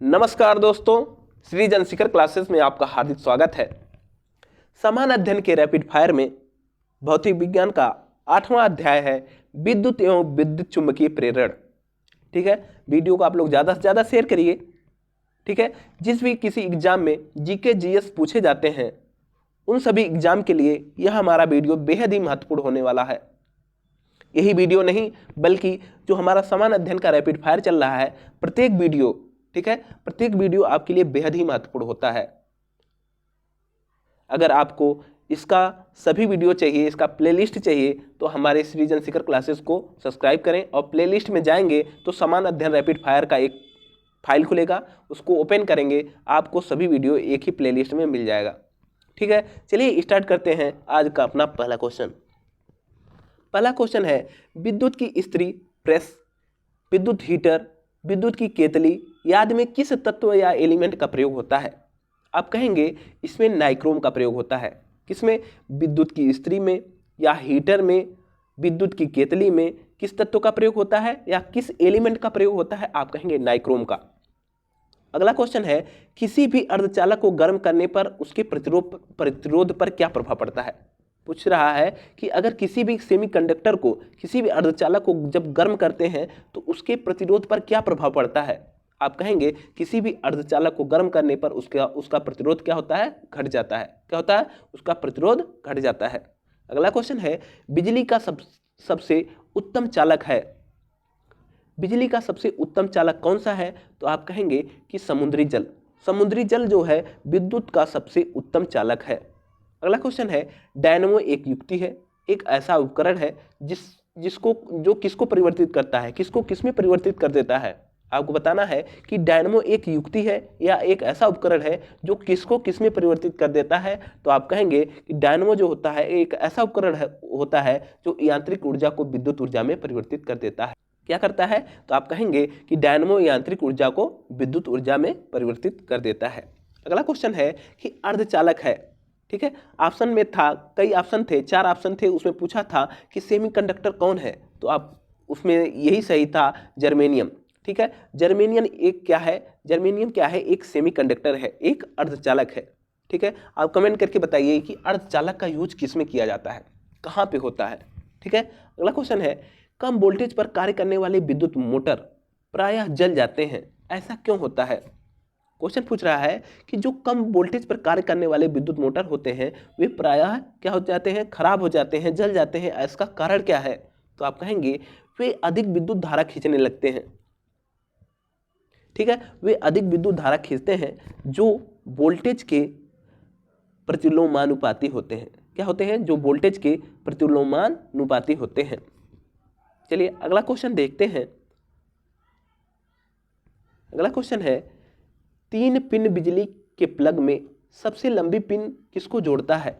नमस्कार दोस्तों, श्री जनशिखर क्लासेस में आपका हार्दिक स्वागत है। समान अध्ययन के रैपिड फायर में भौतिक विज्ञान का 8वां अध्याय है विद्युत एवं विद्युत चुंबकीय प्रेरण। ठीक है, वीडियो को आप लोग ज़्यादा से ज़्यादा शेयर करिए। ठीक है, जिस भी किसी एग्जाम में जीके जीएस पूछे जाते हैं उन सभी एग्जाम के लिए यह हमारा वीडियो बेहद ही महत्वपूर्ण होने वाला है। यही वीडियो नहीं बल्कि जो हमारा समान अध्ययन का रैपिड फायर चल रहा है, प्रत्येक वीडियो, ठीक है, प्रत्येक वीडियो आपके लिए बेहद ही महत्वपूर्ण होता है। अगर आपको इसका सभी वीडियो चाहिए, इसका प्लेलिस्ट चाहिए, तो हमारे श्री जनशिखर क्लासेस को सब्सक्राइब करें और प्लेलिस्ट में जाएंगे तो समान अध्ययन रैपिड फायर का एक फाइल खुलेगा, उसको ओपन करेंगे, आपको सभी वीडियो एक ही प्लेलिस्ट में मिल जाएगा। ठीक है, चलिए स्टार्ट करते हैं आज का अपना पहला क्वेश्चन। पहला क्वेश्चन है विद्युत की इस्त्री प्रेस, विद्युत हीटर, विद्युत की केतली आदि में किस तत्व या एलिमेंट का प्रयोग होता है? आप कहेंगे इसमें नाइक्रोम का प्रयोग होता है। किसमें? विद्युत की इस्त्री में या हीटर में, विद्युत की केतली में किस तत्व का प्रयोग होता है या किस एलिमेंट का प्रयोग होता है? आप कहेंगे नाइक्रोम का। अगला क्वेश्चन है किसी भी अर्धचालक को गर्म करने पर उसके प्रतिरोध पर क्या प्रभाव पड़ता है? पूछ रहा है कि अगर किसी भी सेमीकंडक्टर को, किसी भी अर्धचालक को जब गर्म करते हैं तो उसके प्रतिरोध पर क्या प्रभाव पड़ता है? आप कहेंगे किसी भी अर्धचालक को गर्म करने पर उसका प्रतिरोध क्या होता है? घट जाता है। क्या होता है? उसका प्रतिरोध घट जाता है। अगला क्वेश्चन है बिजली का सबसे उत्तम चालक है। बिजली का सबसे उत्तम चालक कौन सा है? तो आप कहेंगे कि समुद्री जल। समुद्री जल जो है विद्युत का सबसे उत्तम चालक है। अगला क्वेश्चन है डायनमो एक युक्ति है, एक ऐसा उपकरण है जो किसको परिवर्तित करता है, किसको किसमें परिवर्तित कर देता है? आपको बताना है कि डायनमो एक युक्ति है या एक ऐसा उपकरण है जो किसको किसमें परिवर्तित कर देता है। तो आप कहेंगे कि डायनमो जो होता है एक ऐसा उपकरण होता है जो यांत्रिक ऊर्जा को विद्युत ऊर्जा में परिवर्तित कर देता है। क्या करता है? तो आप कहेंगे कि डायनमो यांत्रिक ऊर्जा को विद्युत ऊर्जा में परिवर्तित कर देता है। अगला क्वेश्चन है कि अर्धचालक है। ठीक है, ऑप्शन में था, कई ऑप्शन थे, 4 ऑप्शन थे, उसमें पूछा था कि सेमीकंडक्टर कौन है, तो आप उसमें यही सही था, जर्मेनियम। ठीक है, जर्मेनियम एक क्या है? जर्मेनियम क्या है? एक सेमीकंडक्टर है, एक अर्धचालक है। ठीक है, आप कमेंट करके बताइए कि अर्धचालक का यूज किस में किया जाता है, कहाँ पे होता है। ठीक है, अगला क्वेश्चन है कम वोल्टेज पर कार्य करने वाले विद्युत मोटर प्रायः जल जाते हैं, ऐसा क्यों होता है? क्वेश्चन पूछ रहा है कि जो कम वोल्टेज पर कार्य करने वाले विद्युत मोटर होते हैं वे प्रायः क्या हो जाते हैं? खराब हो जाते हैं, जल जाते हैं। इसका कारण क्या है? तो आप कहेंगे वे अधिक विद्युत धारा खींचने लगते हैं। ठीक है, वे अधिक विद्युत धारा खींचते हैं जो वोल्टेज के प्रतिलोमानुपाती होते हैं। क्या होते हैं? जो वोल्टेज के प्रतिलोमानुपाती होते हैं। चलिए अगला क्वेश्चन देखते हैं। अगला क्वेश्चन है 3 पिन बिजली के प्लग में सबसे लंबी पिन किसको जोड़ता है?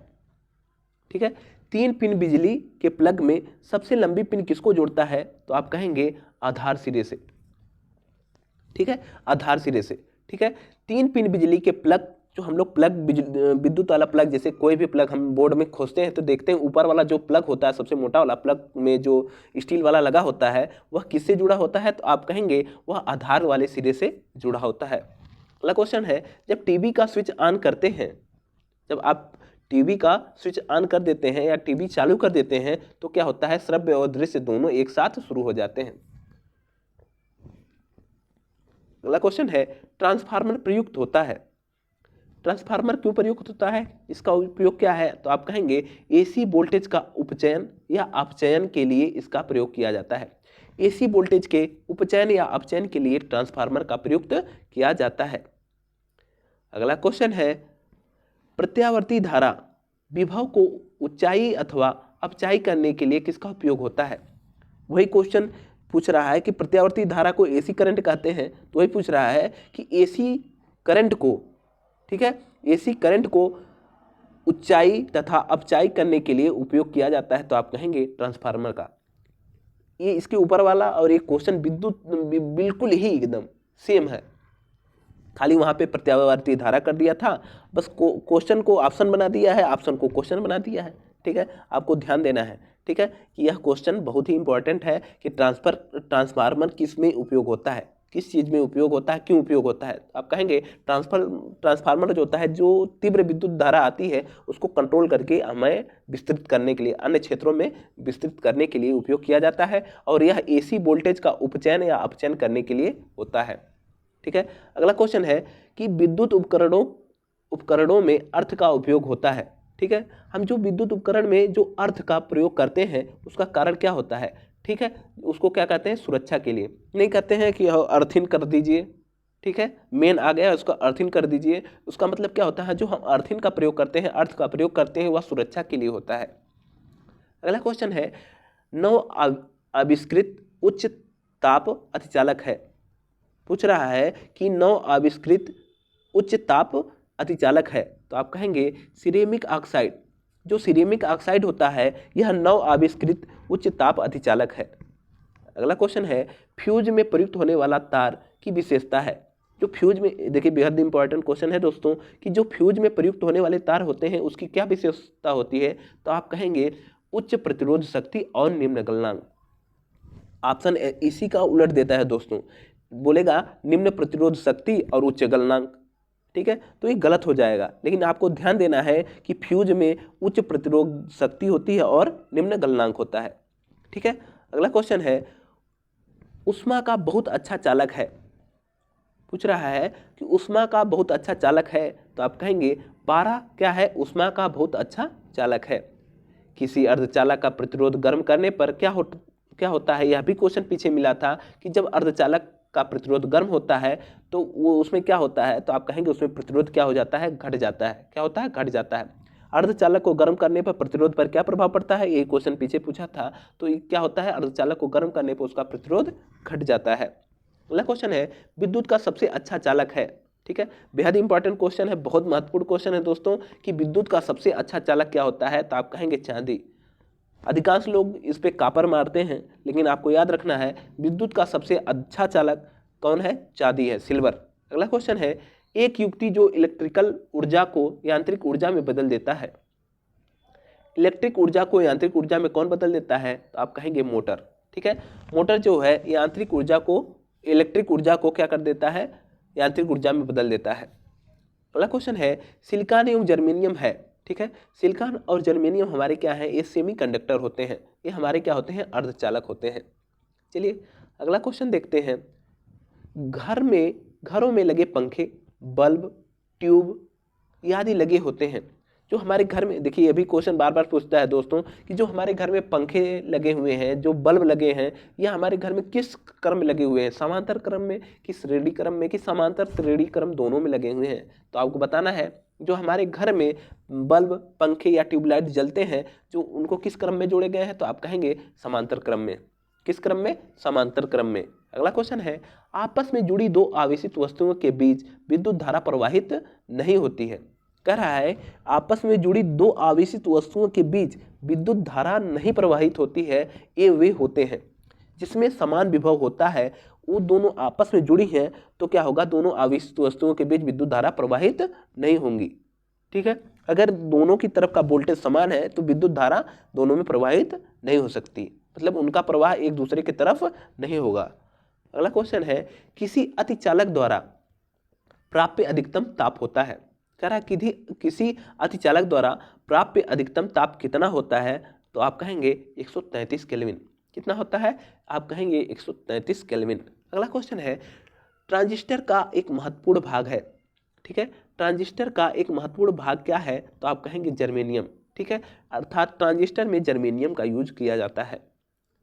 ठीक है, 3 पिन बिजली के प्लग में सबसे लंबी पिन किसको जोड़ता है? तो आप कहेंगे आधार सिरे से। ठीक है, आधार सिरे से। ठीक है, 3 पिन बिजली के प्लग, जो हम लोग प्लग विद्युत वाला प्लग, जैसे कोई भी प्लग हम बोर्ड में खोजते हैं तो देखते हैं ऊपर वाला जो प्लग होता है, सबसे मोटा वाला प्लग में जो स्टील वाला लगा होता है वह किससे जुड़ा होता है? तो आप कहेंगे वह आधार वाले सिरे से जुड़ा होता है। अगला क्वेश्चन है जब टीवी का स्विच ऑन करते हैं, जब आप टीवी का स्विच ऑन कर देते हैं या टीवी चालू कर देते हैं तो क्या होता है? श्रव्य और दृश्य दोनों एक साथ शुरू हो जाते हैं। अगला क्वेश्चन है ट्रांसफार्मर प्रयुक्त होता है। ट्रांसफार्मर क्यों प्रयुक्त होता है? इसका उपयोग क्या है? तो आप कहेंगे एसी वोल्टेज का उपचयन या अपचयन के लिए इसका प्रयोग किया जाता है। एसी वोल्टेज के उपचयन या अपचयन के लिए ट्रांसफार्मर का प्रयुक्त किया जाता है। अगला क्वेश्चन है प्रत्यावर्ती धारा विभव को ऊंचाई अथवा अपचाई करने के लिए किसका उपयोग होता है? वही क्वेश्चन पूछ रहा है कि प्रत्यावर्ती धारा को एसी करंट कहते हैं, तो वही पूछ रहा है कि एसी करंट को, ठीक है, एसी करंट को ऊंचाई तथा अपचाई करने के लिए उपयोग किया जाता है। तो आप कहेंगे ट्रांसफार्मर का। ये इसके ऊपर वाला और एक क्वेश्चन विद्युत बिल्कुल ही एकदम सेम है, खाली वहां पे प्रत्यावर्ती धारा कर दिया था, बस क्वेश्चन को ऑप्शन बना दिया है, ऑप्शन को क्वेश्चन बना दिया है। ठीक है, आपको ध्यान देना है। ठीक है, कि यह क्वेश्चन बहुत ही इंपॉर्टेंट है कि ट्रांसफार्मर किस में उपयोग होता है, किस चीज़ में उपयोग होता है, क्यों उपयोग होता है? आप कहेंगे ट्रांसफार्मर जो होता है, जो तीव्र विद्युत धारा आती है उसको कंट्रोल करके हमें विस्तृत करने के लिए, अन्य क्षेत्रों में विस्तृत करने के लिए उपयोग किया जाता है, और यह AC वोल्टेज का उपचयन या अपचयन करने के लिए होता है। ठीक है, अगला क्वेश्चन है कि विद्युत उपकरणों में अर्थ का उपयोग होता है। ठीक है, हम जो विद्युत उपकरण में जो अर्थ का प्रयोग करते हैं उसका कारण क्या होता है? ठीक है, उसको क्या कहते हैं? सुरक्षा के लिए। नहीं कहते हैं कि अर्थिंग कर दीजिए, ठीक है, मेन आ गया उसका अर्थिंग कर दीजिए, उसका मतलब क्या होता है? जो हम अर्थिंग का प्रयोग करते हैं, अर्थ का प्रयोग करते हैं, वह सुरक्षा के लिए होता है। अगला क्वेश्चन है, नव आविष्कृत उच्च ताप अतिचालक है। पूछ रहा है कि नव आविष्कृत उच्च ताप अतिचालक है, तो आप कहेंगे सिरेमिक ऑक्साइड। जो सिरेमिक ऑक्साइड होता है यह नव आविष्कृत उच्च ताप अतिचालक है। अगला क्वेश्चन है, फ्यूज में प्रयुक्त होने वाला तार की विशेषता है। जो फ्यूज में, देखिए बेहद इंपॉर्टेंट क्वेश्चन है दोस्तों, कि जो फ्यूज में प्रयुक्त होने वाले तार होते हैं उसकी क्या विशेषता होती है? तो आप कहेंगे उच्च प्रतिरोध शक्ति और निम्न गलनांक। ऑप्शन इसी का उलट देता है दोस्तों, बोलेगा निम्न प्रतिरोध शक्ति और उच्च गलनांक। ठीक है, तो ये गलत हो जाएगा, लेकिन आपको ध्यान देना है कि फ्यूज में उच्च प्रतिरोध शक्ति होती है और निम्न गलनांक होता है। ठीक है, अगला क्वेश्चन है, ऊष्मा का बहुत अच्छा चालक है। पूछ रहा है कि ऊष्मा का बहुत अच्छा चालक है, तो आप कहेंगे पारा क्या है? ऊष्मा का बहुत अच्छा चालक है। किसी अर्धचालक का प्रतिरोध गर्म करने पर क्या होता है? यह भी क्वेश्चन पीछे मिला था कि जब अर्धचालक का प्रतिरोध गर्म होता है तो वो उसमें क्या होता है? तो आप कहेंगे उसमें प्रतिरोध क्या हो जाता है? घट जाता है। क्या होता है? घट जाता है। अर्धचालक को गर्म करने पर प्रतिरोध पर क्या प्रभाव पड़ता है? ये क्वेश्चन पीछे पूछा था, तो ये क्या होता है? अर्धचालक को गर्म करने पर उसका प्रतिरोध घट जाता है। अगला क्वेश्चन है, विद्युत का सबसे अच्छा चालक है। ठीक है, बेहद इंपॉर्टेंट क्वेश्चन है, बहुत महत्वपूर्ण क्वेश्चन है दोस्तों, कि विद्युत का सबसे अच्छा चालक क्या होता है? तो आप कहेंगे चांदी। अधिकांश लोग इस पे कापर मारते हैं, लेकिन आपको याद रखना है विद्युत का सबसे अच्छा चालक कौन है? चांदी है, सिल्वर। अगला क्वेश्चन है, एक युक्ति जो इलेक्ट्रिकल ऊर्जा को यांत्रिक ऊर्जा में बदल देता है। इलेक्ट्रिक ऊर्जा को यांत्रिक ऊर्जा में कौन बदल देता है? तो आप कहेंगे मोटर। ठीक है, मोटर जो है यांत्रिक ऊर्जा को इलेक्ट्रिक ऊर्जा को क्या कर देता है? यांत्रिक ऊर्जा में बदल देता है। अगला क्वेश्चन है, सिलिकॉन एवं जर्मेनियम है। ठीक है, सिलिकॉन और जर्मेनियम हमारे क्या है? ये सेमीकंडक्टर होते हैं, ये हमारे क्या होते हैं? अर्धचालक होते हैं। चलिए अगला क्वेश्चन देखते हैं, घरों में लगे पंखे, बल्ब, ट्यूब आदि लगे होते हैं। जो हमारे घर में, देखिए ये भी क्वेश्चन बार बार पूछता है दोस्तों, कि जो हमारे घर में पंखे लगे हुए हैं, जो बल्ब लगे हैं, यह हमारे घर में किस क्रम में लगे हुए हैं? समांतर क्रम में कि श्रेणी क्रम में कि समांतर श्रेणी क्रम दोनों में लगे हुए हैं? तो आपको बताना है जो हमारे घर में बल्ब, पंखे या ट्यूबलाइट जलते हैं, जो उनको किस क्रम में जोड़े गए हैं? तो आप कहेंगे समांतर क्रम में। किस क्रम में? समांतर क्रम में। अगला क्वेश्चन है, आपस में जुड़ी दो आवेशित वस्तुओं के बीच विद्युत धारा प्रवाहित नहीं होती है। कह रहा है आपस में जुड़ी दो आवेशित वस्तुओं के बीच विद्युत धारा नहीं प्रवाहित होती है, ये वे होते हैं जिसमें समान विभव होता है। वो दोनों आपस में जुड़ी हैं तो क्या होगा? दोनों आवेशित वस्तुओं के बीच विद्युत धारा प्रवाहित नहीं होंगी। ठीक है, अगर दोनों की तरफ का वोल्टेज समान है तो विद्युत धारा दोनों में प्रवाहित नहीं हो सकती, मतलब उनका प्रवाह एक दूसरे की तरफ नहीं होगा। अगला क्वेश्चन है, किसी अतिचालक द्वारा प्राप्य अधिकतम ताप होता है। कह रहा है किसी अतिचालक द्वारा प्राप्य अधिकतम ताप कितना होता है? तो आप कहेंगे 133 केल्विन। कितना होता है? आप कहेंगे 133 केल्विन। अगला क्वेश्चन है, ट्रांजिस्टर का एक महत्वपूर्ण भाग है। ठीक है, ट्रांजिस्टर का एक महत्वपूर्ण भाग क्या है? तो आप कहेंगे जर्मेनियम। ठीक है, अर्थात ट्रांजिस्टर में जर्मेनियम का यूज किया जाता है।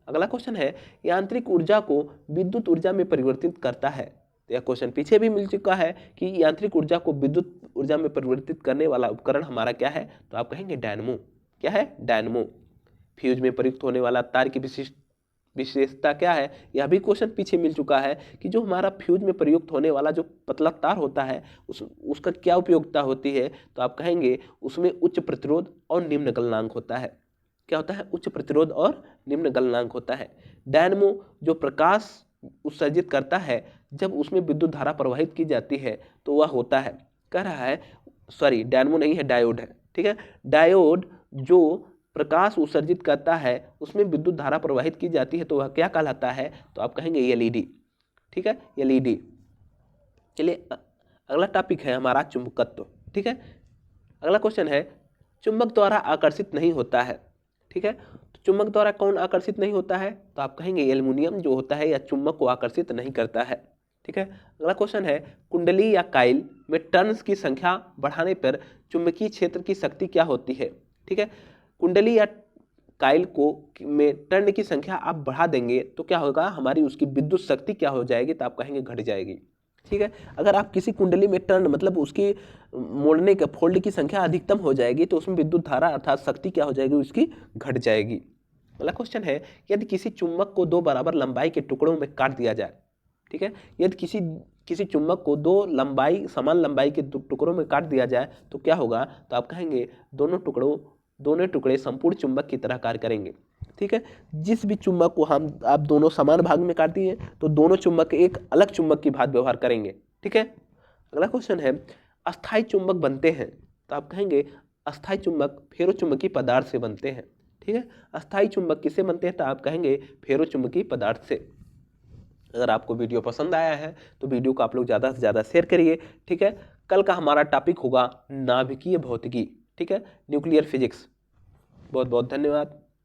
अगला क्वेश्चन है, यांत्रिक ऊर्जा को विद्युत ऊर्जा में परिवर्तित करता है। तो यह क्वेश्चन पीछे भी मिल चुका है कि यांत्रिक ऊर्जा को विद्युत ऊर्जा में परिवर्तित करने वाला उपकरण हमारा क्या है? तो आप कहेंगे डायनमो। क्या है? डायनमो। फ्यूज में प्रयुक्त होने वाला तार की विशेषता क्या है? यह भी क्वेश्चन पीछे मिल चुका है कि जो हमारा फ्यूज में प्रयुक्त होने वाला जो पतला तार होता है उसका क्या उपयोगिता होती है? तो आप कहेंगे उसमें उच्च प्रतिरोध और निम्न गलनांक होता है। क्या होता है? उच्च प्रतिरोध और निम्न गलनांक होता है। डायनमो जो प्रकाश उत्सर्जित करता है जब उसमें विद्युत धारा प्रवाहित की जाती है तो वह होता है, कह रहा है, सॉरी डायनमो नहीं है, डायोड है। ठीक है, डायोड जो प्रकाश उत्सर्जित करता है उसमें विद्युत धारा प्रवाहित की जाती है तो वह क्या कहलाता है? तो आप कहेंगे एलईडी। ठीक है, LED। चलिए अगला टॉपिक है हमारा चुंबकत्व। ठीक है, अगला क्वेश्चन है चुंबक द्वारा आकर्षित नहीं होता है। ठीक है, तो चुंबक द्वारा कौन आकर्षित नहीं होता है, तो आप कहेंगे एल्युमिनियम जो होता है या चुंबक को आकर्षित नहीं करता है। ठीक है, अगला क्वेश्चन है कुंडली या काइल में टर्न्स की संख्या बढ़ाने पर चुंबकीय क्षेत्र की शक्ति क्या होती है। ठीक है, कुंडली या काइल को में टर्न की संख्या आप बढ़ा देंगे तो क्या होगा, हमारी उसकी विद्युत शक्ति क्या हो जाएगी, तो आप कहेंगे घट जाएगी। ठीक है, अगर आप किसी कुंडली में टर्न मतलब उसकी मोड़ने के फोल्ड की संख्या अधिकतम हो जाएगी तो उसमें विद्युत धारा अर्थात शक्ति क्या हो जाएगी, उसकी घट जाएगी। अगला क्वेश्चन है यदि किसी चुंबक को दो बराबर लंबाई के टुकड़ों में काट दिया जाए। ठीक है, यदि किसी चुंबक को दो समान लंबाई के टुकड़ों में काट दिया जाए तो क्या होगा, तो आप कहेंगे दोनों टुकड़े संपूर्ण चुंबक की तरह कार्य करेंगे। ठीक है, जिस भी चुंबक को आप दोनों समान भाग में काट दिए तो दोनों चुंबक एक अलग चुंबक की भांति व्यवहार करेंगे। ठीक है, अगला क्वेश्चन है अस्थायी चुंबक बनते हैं, तो आप कहेंगे अस्थायी चुंबक फेरोचुंबकीय पदार्थ से बनते हैं। ठीक है, अस्थायी चुंबक किससे बनते हैं, तो आप कहेंगे फेरोचुंबकीय पदार्थ से। अगर आपको वीडियो पसंद आया है तो वीडियो को आप लोग ज़्यादा से ज़्यादा शेयर करिए। ठीक है, कल का हमारा टॉपिक होगा नाभिकीय भौतिकी। ठीक है, न्यूक्लियर फिजिक्स। बहुत बहुत धन्यवाद।